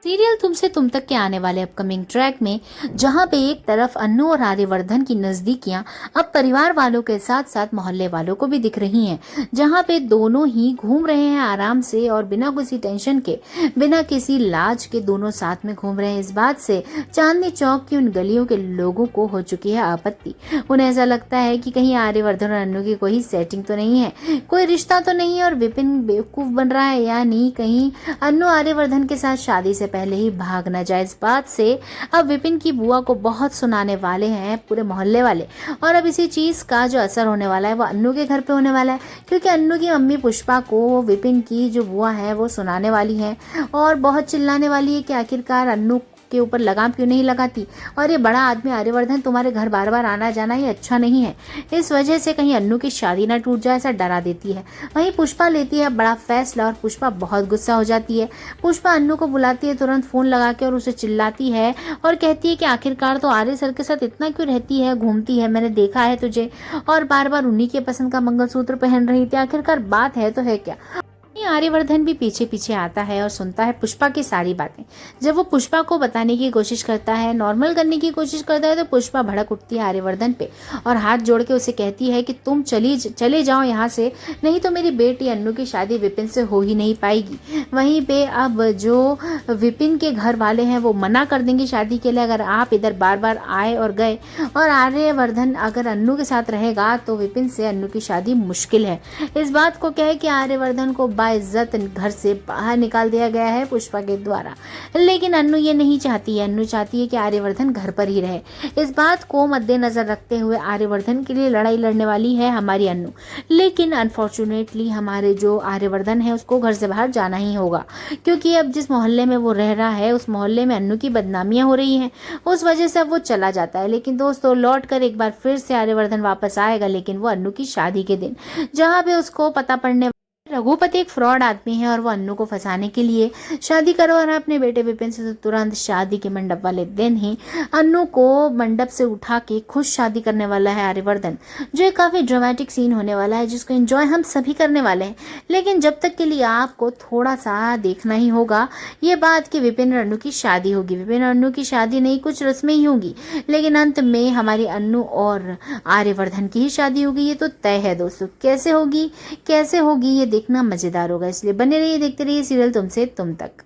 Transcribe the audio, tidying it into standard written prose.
Serial तुमसे तुम तक के आने वाले अपकमिंग ट्रैक में जहां पे एक तरफ अन्नू और आर्यवर्धन की नजदीकियां अब परिवार वालों के साथ साथ मोहल्ले वालों को भी दिख रही हैं, जहां पे दोनों ही घूम रहे हैं आराम से और बिना किसी टेंशन के, बिना किसी लाज के दोनों साथ में घूम रहे हैं। इस बात से चांदनी चौक की उन गलियों के लोगों को हो चुकी है आपत्ति। उन्हें ऐसा लगता है कि कहीं आर्यवर्धन और अन्नू की कोई सेटिंग तो नहीं है, कोई रिश्ता तो नहीं है और विपिन बेवकूफ बन रहा है, या नहीं कहीं अन्नू आर्यवर्धन के साथ शादी से पहले ही भाग न जाए। इस बात से अब विपिन की बुआ को बहुत सुनाने वाले हैं पूरे मोहल्ले वाले, और अब इसी चीज का जो असर होने वाला है वो अन्नू के घर पे होने वाला है, क्योंकि अन्नू की मम्मी पुष्पा को विपिन की जो बुआ है वो सुनाने वाली है और बहुत चिल्लाने वाली है कि आखिरकार अन्नू के ऊपर लगाम क्यों नहीं लगाती, और ये बड़ा आदमी आर्यवर्धन तुम्हारे घर बार बार आना जाना ये अच्छा नहीं है, इस वजह से कहीं अन्नू की शादी ना टूट जाए ऐसा डरा देती है। वहीं पुष्पा लेती है बड़ा फैसला और पुष्पा बहुत गुस्सा हो जाती है। पुष्पा अन्नू को बुलाती है तुरंत फोन लगा के और उसे चिल्लाती है और कहती है कि आखिरकार तो आर्य सर के साथ इतना क्यों रहती है, घूमती है, मैंने देखा है तुझे और बार बार उन्हीं के पसंद का मंगलसूत्र पहन रही थी, आखिरकार बात है तो है क्या। आर्यवर्धन भी पीछे पीछे आता है और सुनता है पुष्पा की सारी बातें। जब वो पुष्पा को बताने की कोशिश करता है, नॉर्मल करने की कोशिश करता है, तो पुष्पा भड़क उठती है आर्यवर्धन पे और हाथ जोड़ के उसे कहती है कि तुम चले जाओ यहाँ से, नहीं तो मेरी बेटी अन्नू की शादी विपिन से हो ही नहीं पाएगी। वहीं पे अब जो विपिन के घर वाले हैं वो मना कर देंगे शादी के लिए अगर आप इधर बार बार आए और गए, और आर्यवर्धन अगर अन्नू के साथ रहेगा तो विपिन से अन्नू की शादी मुश्किल है। इस बात को कह के आर्यवर्धन को इज्जत घर से बाहर निकाल दिया गया है पुष्पा के द्वारा, लेकिन अन्नू ये नहीं चाहती है। अन्नू चाहती है कि आर्यवर्धन घर पर ही रहे। इस बात को मद्देनजर रखते हुए आर्यवर्धन के लिए लड़ाई लड़ने वाली है हमारी अन्नू, लेकिन अनफॉर्चुनेटली हमारे जो आर्यवर्धन है उसको घर से बाहर जाना ही होगा, क्योंकि अब जिस मोहल्ले में वो रह रहा है उस मोहल्ले में अन्नू की बदनामियां हो रही हैं, उस वजह से अब वो चला जाता है। लेकिन दोस्तों लौट कर एक बार फिर से आर्यवर्धन वापस आएगा, लेकिन वो अन्नू की शादी के दिन, जहाँ पे उसको पता पड़ने रघुपति एक फ्रॉड आदमी है और वो अन्नू को फंसाने के लिए शादी करवाना अपने बेटे विपिन से, तो तुरंत शादी के मंडप वाले दिन ही अन्नू को मंडप से उठा के खुद शादी करने वाला है आर्यवर्धन, जो एक काफी ड्रामेटिक सीन होने वाला है जिसको एंजॉय हम सभी करने वाले हैं। लेकिन जब तक के लिए आपको थोड़ा सा देखना ही होगा ये बात कि विपिन और अन्नू की शादी होगी। विपिन और अन्नू की शादी नहीं, कुछ रस्में ही होंगी, लेकिन अंत में हमारी अन्नू और आर्यवर्धन की ही शादी होगी, ये तो तय है दोस्तों। कैसे होगी ये देखना मजेदार होगा, इसलिए बने रहिए, देखते रहिए सीरियल तुमसे तुम तक।